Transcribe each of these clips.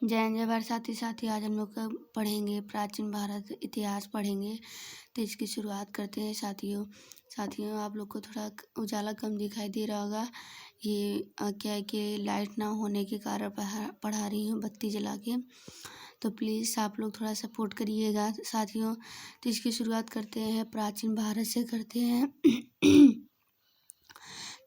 जय जय भारत। साथी आज हम लोग पढ़ेंगे प्राचीन भारत इतिहास पढ़ेंगे। तो इसकी शुरुआत करते हैं साथियों आप लोग को थोड़ा उजाला कम दिखाई दे रहा होगा। ये क्या है कि लाइट ना होने के कारण पढ़ा रही हूँ बत्ती जला के, तो प्लीज़ आप लोग थोड़ा सपोर्ट करिएगा साथियों। तो इसकी शुरुआत करते हैं, प्राचीन भारत से करते हैं।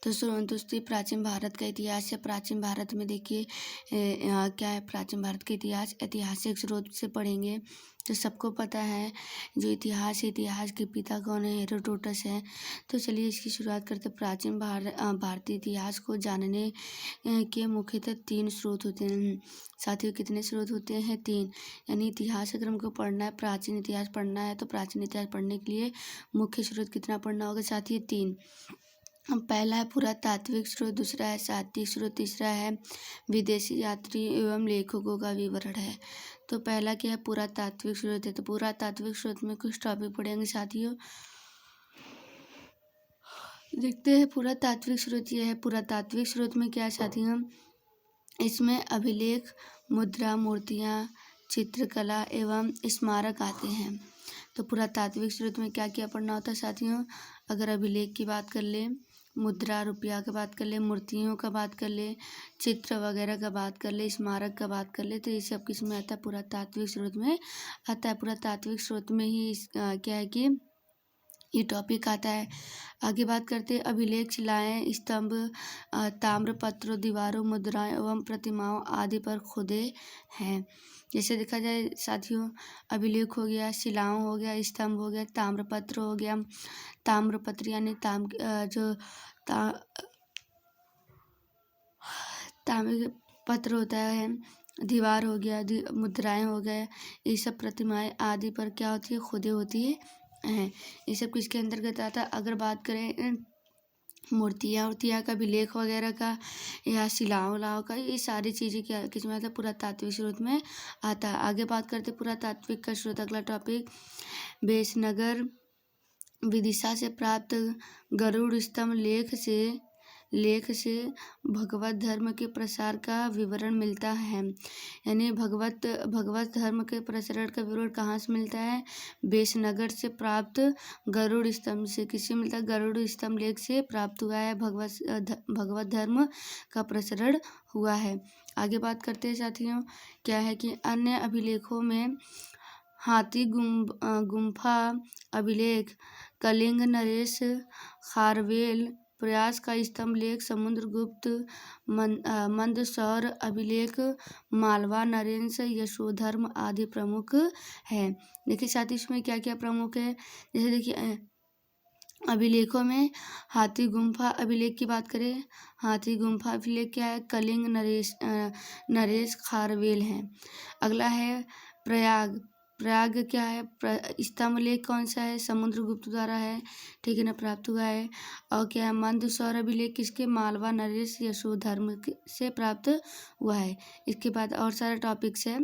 तो दोस्तों, प्राचीन भारत का इतिहास है। प्राचीन भारत में देखिए क्या है, प्राचीन भारत का इतिहास ऐतिहासिक स्रोत से पढ़ेंगे। तो सबको पता है जो इतिहास है, इतिहास के पिता कौन है, हेरोडोटस है। तो चलिए इसकी शुरुआत करते हैं। प्राचीन भारतीय इतिहास को जानने के मुख्यतः 3 स्रोत होते हैं साथियों। कितने स्रोत होते हैं? 3। यानी इतिहास अगर हमको पढ़ना है, प्राचीन इतिहास पढ़ना है, तो प्राचीन इतिहास पढ़ने के लिए मुख्य स्रोत कितना पढ़ना होगा साथियों? 3। पहला है पुरातात्विक स्रोत, दूसरा है साहित्यिक स्रोत, तीसरा है विदेशी यात्री एवं लेखकों का विवरण है। तो पहला क्या है? पुरातात्विक स्रोत है। तो पुरातात्विक स्रोत में कुछ टॉपिक पढ़ेंगे साथियों। देखते हैं पुरातात्विक स्रोत यह है। पुरातात्विक स्रोत में क्या है साथियों? इसमें अभिलेख, मुद्रा, मूर्तियाँ, चित्रकला एवं स्मारक आते हैं। तो पुरातात्विक स्रोत में क्या क्या पढ़ना होता है साथियों? अगर अभिलेख की बात कर लें, मुद्रा रुपया का बात कर ले, मूर्तियों का बात कर ले, चित्र वगैरह का बात कर ले, स्मारक का बात कर ले, तो ये सब किस में आता है? पुरातात्विक स्रोत में आता है। पुरातात्विक स्रोत में ही क्या है कि ये टॉपिक आता है। आगे बात करते हैं, अभिलेख, शिलाएं, स्तंभ, ताम्रपत्रों, दीवारों, मुद्राएं एवं प्रतिमाओं आदि पर खुदे हैं। जैसे देखा जाए साथियों, अभिलेख हो गया, शिलाओं हो गया, स्तंभ हो गया, ताम्रपत्र हो गया। ताम्रपत्र यानी ताम्र पत्र होता है। दीवार हो गया, मुद्राएं हो गए, ये सब प्रतिमाएं आदि पर क्या होती है? खुदे होती है। ये सब किसके अंतर्गत आता है? अगर बात करें मूर्तियाँ का, अभिलेख वगैरह का, या शिलाओं का, ये सारी चीज़ें क्या किस में आता है? पुरातात्विक स्रोत में आता है। आगे बात करते पुरातात्विक का स्रोत। अगला टॉपिक, बेसनगर विदिशा से प्राप्त गरुड़ स्तंभ लेख से भगवत धर्म के प्रसार का विवरण मिलता है। यानी भगवत धर्म के प्रसारण का विवरण कहाँ से मिलता है? बेसनगर से प्राप्त गरुड़ स्तंभ से। किससे मिलता है? गरुड़ स्तंभ लेख से प्राप्त हुआ है। भगवत धर्म का प्रसारण हुआ है। आगे बात करते हैं साथियों, क्या है कि अन्य अभिलेखों में हाथी गुम्फा अभिलेख, कलिंग नरेश खारवेल प्रयास का स्तंभ लेख, समुद्रगुप्त मंदसौर अभिलेख, मालवा नरेश यशोधर्म आदि प्रमुख है। देखिए साथ ही इसमें क्या क्या प्रमुख है। जैसे देखिए अभिलेखों में हाथी गुम्फा अभिलेख की बात करें, हाथी गुम्फा अभिलेख क्या है? कलिंग नरेश खारवेल है। अगला है प्रयाग क्या है? स्तंभ लेख कौन सा है? समुद्रगुप्त द्वारा है, ठीक है ना, प्राप्त हुआ है। और क्या है? मंदसौर अभिलेख किसके? मालवा नरेश यशोधर्म से प्राप्त हुआ है। इसके बाद और सारे टॉपिक्स है।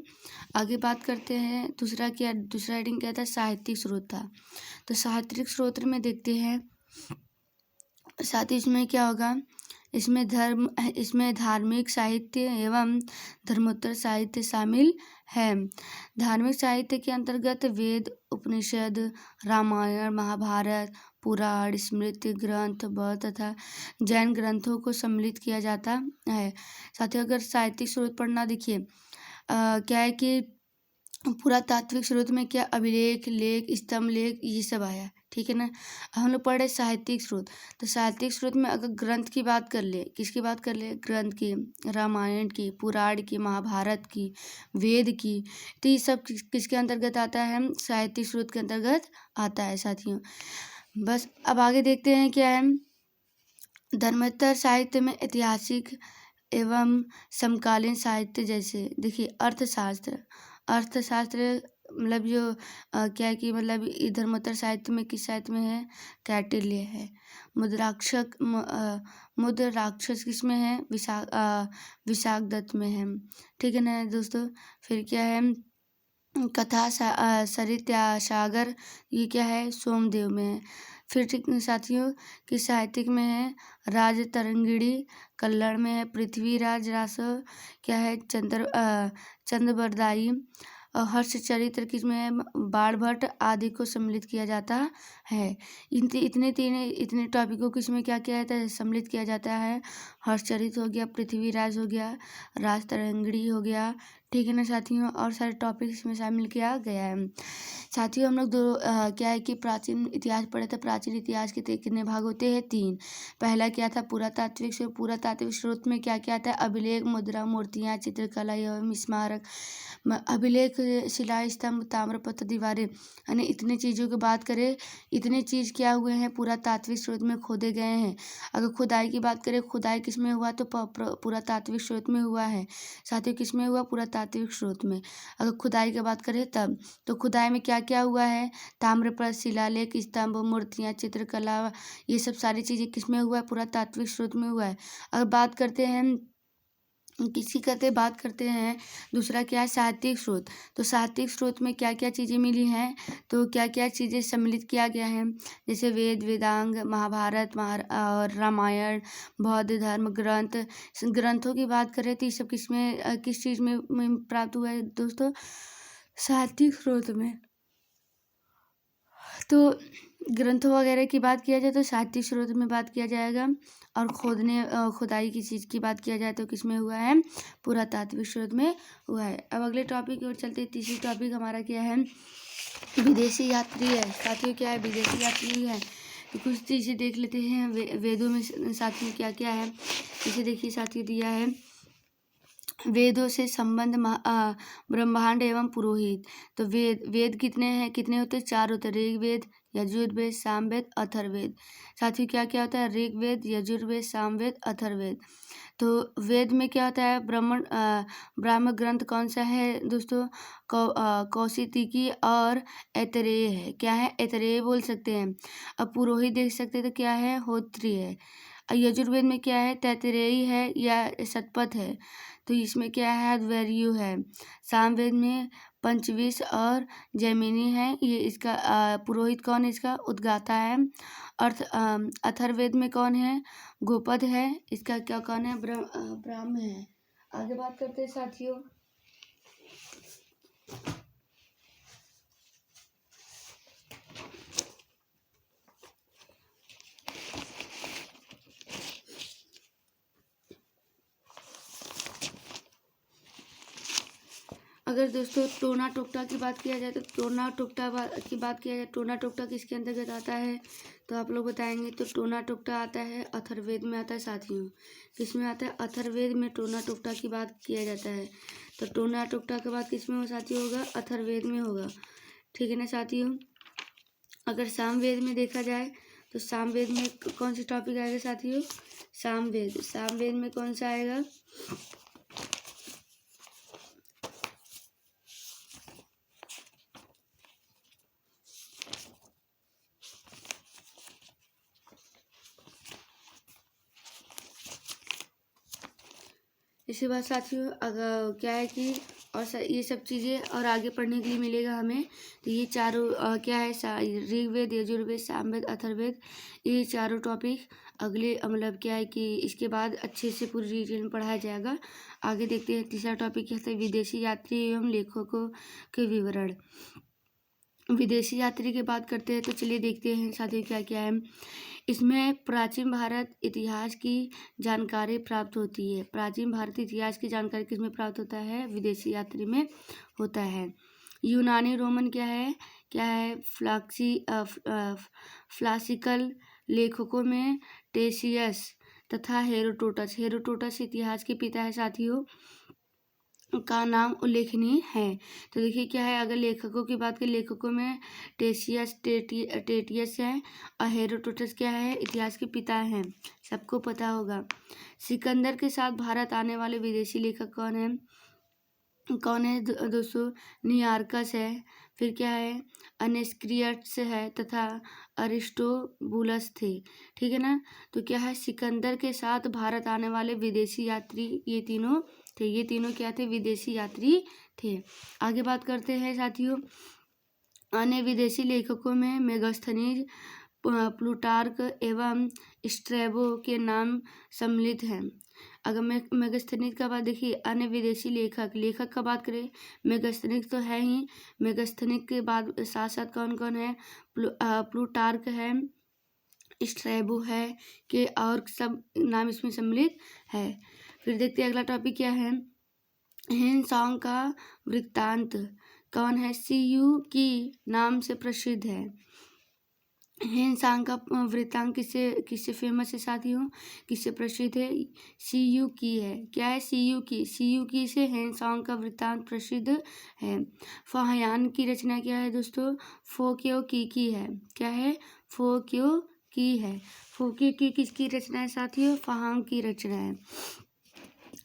आगे बात करते हैं, दूसरा हेडिंग क्या था? साहित्यिक स्रोत था। तो साहित्यिक स्रोत में देखते हैं साथ ही इसमें क्या होगा, इसमें धार्मिक साहित्य एवं धर्मोत्तर साहित्य शामिल है। धार्मिक साहित्य के अंतर्गत वेद, उपनिषद, रामायण, महाभारत, पुराण, स्मृति ग्रंथ, बौद्ध तथा जैन ग्रंथों को सम्मिलित किया जाता है। साथ ही अगर साहित्यिक स्रोत पढ़ना, देखिए क्या है कि पुरातात्विक स्रोत में क्या? अभिलेख, लेख, स्तंभ लेख, ये सब आया, ठीक है ना। हम लोग पढ़े साहित्यिक स्रोत। तो साहित्यिक स्रोत में अगर ग्रंथ की बात कर ले, किसकी बात कर ले? ग्रंथ की, रामायण की, पुराण की, महाभारत की, वेद की, तो ये सब किसके अंतर्गत आता है? साहित्यिक स्रोत के अंतर्गत आता है साथियों। बस अब आगे देखते हैं क्या है। धर्मोत्तर साहित्य में ऐतिहासिक एवं समकालीन साहित्य, जैसे देखिए अर्थशास्त्र मतलब जो क्या है कि मतलब धर्मोत्तर साहित्य में किस साहित्य में है? कौटिल्य है। मुद्राक्षस किस में है? विशाखदत्त में है, ठीक है ना दोस्तों। फिर क्या है? कथा सरित सागर, ये क्या है, सोमदेव में है। फिर ठीक साथियों कि साहित्यिक में है राज तरंगिणी, कल्लड़ में है पृथ्वीराज रासव, क्या है, चंद्रबरदाई। और हर्ष चरित्र किसमें है, बाण भट्ट आदि को सम्मिलित किया जाता है। इतने टॉपिकों को इसमें क्या किया जाता है, सम्मिलित किया जाता है। हर्षचरित हो गया, पृथ्वीराज हो गया, राज तरंगिणी हो गया, ठीक है ना साथियों, और सारे टॉपिक इसमें शामिल किया गया है। साथियों हम लोग क्या है कि प्राचीन इतिहास पढ़े थे। प्राचीन इतिहास के कितने भाग होते हैं, 3। पहला क्या था, पुरातात्विक स्रोत। पुरातात्विक स्रोत में क्या क्या था, अभिलेख, मुद्रा, मूर्तियाँ, चित्रकला एवं स्मारक, अभिलेख, शिला स्तंभ, ताम्रपत्र, दीवारें, यानी इतने चीज़ों की बात करें, इतने चीज़ क्या हुए हैं, पुरातात्विक स्रोत में खोदे गए हैं। अगर खुदाई की बात करें, खुदाई किस में हुआ, तो पुरातात्विक स्रोत में हुआ है। साथियों किस में हुआ, पुरातात्विक स्रोत में। अगर खुदाई की बात करें तब, तो खुदाई में क्या क्या हुआ है, ताम्रपत्र, शिलालेख, स्तंभ, मूर्तियाँ, चित्रकला, ये सब सारी चीज़ें किस में हुआ है, पुरातात्विक स्रोत में हुआ है। अगर बात करते हैं बात करते हैं दूसरा क्या है, साहित्यिक स्रोत। तो साहित्यिक स्रोत में क्या क्या चीज़ें मिली हैं, तो क्या क्या चीज़ें सम्मिलित किया गया है, जैसे वेद, वेदांग, महाभारत, और रामायण, बौद्ध धर्म ग्रंथ। ग्रंथों की बात करें तो ये सब किस चीज़ में प्राप्त हुआ है दोस्तों, साहित्यिक स्रोत में। तो ग्रंथों वगैरह की बात किया जाए तो साहित्यिक स्रोत में बात किया जाएगा, और खुदाई की चीज़ की बात किया जाए तो किसमें हुआ है, पुरातात्विक स्रोत में हुआ है। अब अगले टॉपिक की ओर चलते हैं। तीसरी टॉपिक हमारा क्या है, विदेशी यात्री है। साथियों क्या है, विदेशी यात्री है। तो कुछ चीज़ें देख लेते हैं वेदों में साथियों क्या क्या है। इसे देखिए साथियों, दिया है वेदों से संबंध, ब्रह्मांड एवं पुरोहित। तो वेद कितने होते हैं, 4 होते हैं, ऋग्वेद, यजुर्वेद, सामवेद, अथर्ववेद। साथियों क्या क्या होता है, ऋग्वेद, यजुर्वेद, सामवेद, अथर्ववेद। तो वेद में क्या होता है, ब्राह्मण ग्रंथ कौन सा है दोस्तों, कौशिकी और ऐतरेय है। क्या है, ऐतरेय बोल सकते हैं। अब पुरोहित देख सकते हैं तो क्या है, होत्री है। यजुर्वेद में क्या है, तैतरेयी है या शतपथ है। तो इसमें क्या है, अध्वर्यु है। सामवेद में पंचविश और जैमिनी है। ये इसका पुरोहित कौन है, इसका उद्गाता है। अथर्ववेद में कौन है, गोपद है। इसका क्या कौन है, ब्राह्म है। आगे बात करते हैं साथियों। अगर दोस्तों टोना टोकटा की बात किया जाए तो टोना टोकटा किसके अंतर्गत आता है, तो आप लोग बताएंगे। तो टोना टोकटा आता है अथर्ववेद में आता है साथियों। किस में आता है, अथर्ववेद में टोना टोकटा की बात किया जाता है। तो टोना टोकटा की बात किस में हो साथियों, होगा अथर्ववेद में होगा, ठीक है ना साथियों। अगर सामवेद में देखा जाए तो सामवेद में कौन सी टॉपिक आएगा साथियों, सामवेद में कौन सा आएगा, इसके बाद साथियों अगर क्या है कि और ये सब चीज़ें और आगे पढ़ने के लिए मिलेगा हमें। तो ये चारों क्या है, ऋग्वेद, यजुर्वेद, सामवेद, अथर्ववेद, ये चारों टॉपिक अगले मतलब क्या है कि इसके बाद अच्छे से पूरी डिटेल में पढ़ाया जाएगा। आगे देखते हैं। तीसरा टॉपिक क्या है, विदेशी यात्री एवं लेखकों के विवरण। विदेशी यात्री की बात करते हैं तो चलिए देखते हैं साथियों क्या क्या है। इसमें प्राचीन भारत इतिहास की जानकारी प्राप्त होती है। प्राचीन भारत इतिहास की जानकारी किसमें प्राप्त होता है, विदेशी यात्री में होता है। यूनानी रोमन क्या है क्लासिकल लेखकों में टेशियस तथा हेरोडोटस इतिहास के पिता है साथियों, का नाम उल्लेखनीय है। तो देखिए क्या है, अगर लेखकों की बात करें, लेखकों में टेटियस है, और हेरोडोटस क्या है, इतिहास के पिता हैं, सबको पता होगा। सिकंदर के साथ भारत आने वाले विदेशी लेखक कौन है दोस्तों, नियार्कस है। फिर क्या है, अनेस्क्रियट्स है तथा अरिस्टोबुलस थे, ठीक है ना। तो क्या है, सिकंदर के साथ भारत आने वाले विदेशी यात्री ये तीनों थे। ये तीनों क्या थे? विदेशी यात्री थे। आगे बात करते हैं साथियों, अन्य विदेशी लेखकों में मेगास्थनीज, प्लूटार्क एवं स्ट्रैबो के नाम सम्मिलित हैं। अगर मेगास्थनीज का बात देखिए, अन्य विदेशी लेखक का बात करें, मेगास्थनीज तो है ही, मेगास्थनीज के बाद साथ साथ कौन कौन है? प्लूटार्क है, स्ट्रैबो है के और सब नाम इसमें सम्मिलित है। फिर देखते हैं अगला टॉपिक क्या है। हिनसॉन्ग का वृत्तांत कौन है? सीयू की नाम से प्रसिद्ध है। हिनसॉन्ग का वृत्तांत किससे फेमस है साथियों? किससे प्रसिद्ध है? सीयू की है। क्या है? सीयू की से हिनसॉन्ग का वृत्तांत प्रसिद्ध है। फाहियान की रचना क्या है दोस्तों? फोक्यो की है। क्या है? फोक्यो की है। फोक्यो की किसकी रचना है साथियों? फाहियान की रचना है।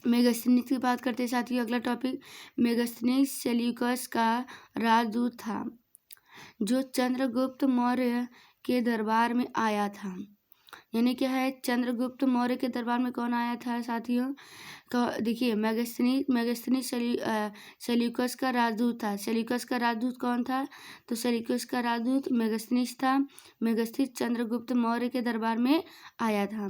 मेगास्थनीज की बात करते हैं साथियों, अगला टॉपिक। मेगास्थनीज सेल्यूकस का राजदूत था जो चंद्रगुप्त मौर्य के दरबार में आया था। यानी क्या है? चंद्रगुप्त मौर्य के दरबार में कौन आया था साथियों? देखिए, मेगास्थनीज सेल्यूकस का राजदूत था। सेल्यूकस का राजदूत कौन था? तो सेल्यूकस का राजदूत मेगास्थनीज था। मेगास्थनीज चंद्रगुप्त मौर्य के दरबार में आया था।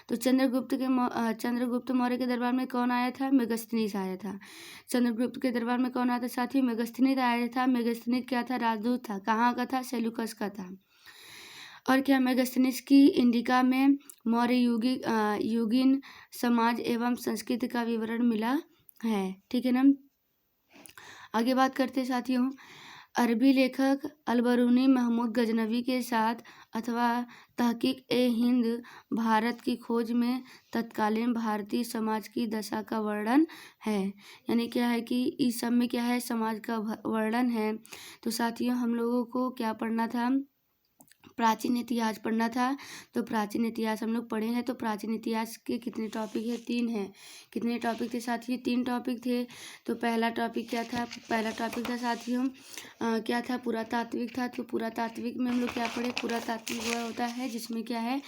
तो चंद्रगुप्त मौर्य के दरबार में कौन आया था? मेगास्थनीज आया था। चंद्रगुप्त के दरबार में कौन आया था साथियों? मेगास्थनीज आया था। मेगास्थनीज क्या था? राजदूत था। कहाँ का था? सेल्यूकस का था। और क्या? मेगास्थनीज की इंडिका में मौर्य युगीन समाज एवं संस्कृति का विवरण मिला है। ठीक है ना। आगे बात करते साथियों, अरबी लेखक अलबरूनी महमूद गजनवी के साथ अथवा तहकीक-ए-हिंद भारत की खोज में तत्कालीन भारतीय समाज की दशा का वर्णन है। यानी क्या है कि इस सब में क्या है? समाज का वर्णन है। तो साथियों, हम लोगों को क्या पढ़ना था? प्राचीन इतिहास पढ़ना था। तो प्राचीन इतिहास हम लोग पढ़े हैं। तो प्राचीन इतिहास के कितने टॉपिक है? 3 हैं। कितने टॉपिक थे साथियों? 3 टॉपिक थे। तो पहला टॉपिक क्या था? पहला टॉपिक था साथियों क्या था? पुरातात्विक था। तो पुरातात्विक में हम लोग क्या पढ़े? पुरातात्विक वह होता है जिसमें क्या है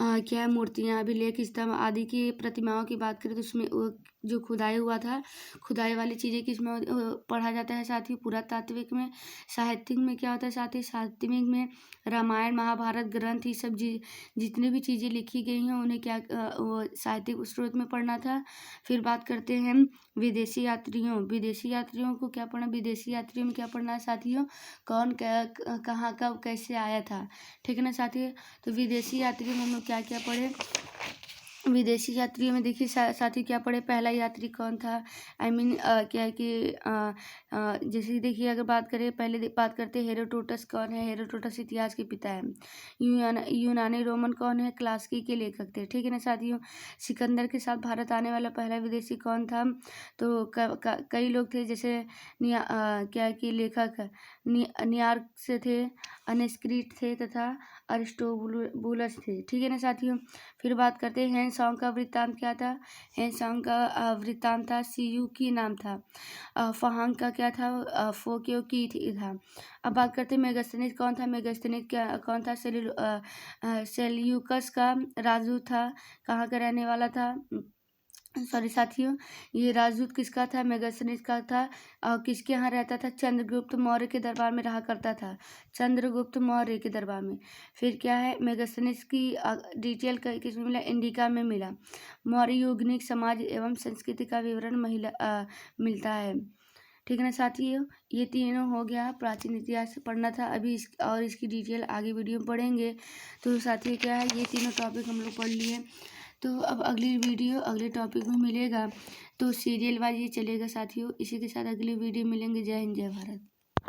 क्या है? मूर्तियाँ, अभिलेख, स्तंभ आदि की प्रतिमाओं की बात करें तो उसमें वो जो खुदाई हुआ था, खुदाई वाली चीज़ें किसमें पढ़ा जाता है साथियों? पुरातात्विक में। साहित्यिक में क्या होता है साथियों? साहित्यिक में रामायण, महाभारत ग्रंथ, ये सब जितनी भी चीज़ें लिखी गई हैं उन्हें क्या वो साहित्यिक स्रोत में पढ़ना था। फिर बात करते हैं विदेशी यात्रियों को क्या पढ़ना? विदेशी यात्रियों में क्या पढ़ना है साथियों? कौन कहाँ कब कैसे आया था। ठीक है ना साथियों। तो विदेशी यात्रियों में हम लोग क्या क्या पढ़े? विदेशी यात्रियों में देखिए साथी क्या पढ़े? पहला यात्री कौन था? क्या है कि जैसे कि देखिए, अगर बात करें, पहले बात करते हैं हेरोडोटस कौन है? हेरोडोटस इतिहास के पिता है। यूनानी रोमन कौन है? क्लासिकी के लेखक थे। ठीक है ना साथियों। सिकंदर के साथ भारत आने वाला पहला विदेशी कौन था? तो कई लोग थे, जैसे क्या है कि लेखक न्यूयॉर्क से थे, अनस्क्रीट थे तथा अरिस्टोबुलस थे। ठीक है ना साथियों। फिर बात करते हैं हिनसॉन्ग का वृत्तांत क्या था? हिनसॉन्ग का वृत्तांत था सीयू की नाम था। फाहियान का क्या था? फोक्यो की था। अब बात करते हैं मेगास्थनीज कौन था? मेगास्थनीज क्या कौन था? सेल्यूकस का राजदूत था। कहाँ का रहने वाला था? सॉरी साथियों, ये राजदूत किसका था? मेगास्थनीज का था। और किसके यहाँ रहता था? चंद्रगुप्त मौर्य के दरबार में रहा करता था। चंद्रगुप्त मौर्य के दरबार में। फिर क्या है? मेगास्थनीज की डिटेल किसमें मिला? इंडिका में मिला। मौर्य युगनिक समाज एवं संस्कृति का विवरण मिलता है। ठीक है ना साथियों। ये तीनों हो गया। प्राचीन इतिहास पढ़ना था अभी और इसकी डिटेल आगे वीडियो में पढ़ेंगे। तो साथियों क्या है? ये तीनों टॉपिक हम लोग पढ़ लिए। तो अब अगली वीडियो अगले टॉपिक में मिलेगा। तो सीरियल वाइज ये चलेगा साथियों। इसी के साथ अगली वीडियो मिलेंगे। जय हिंद, जय भारत।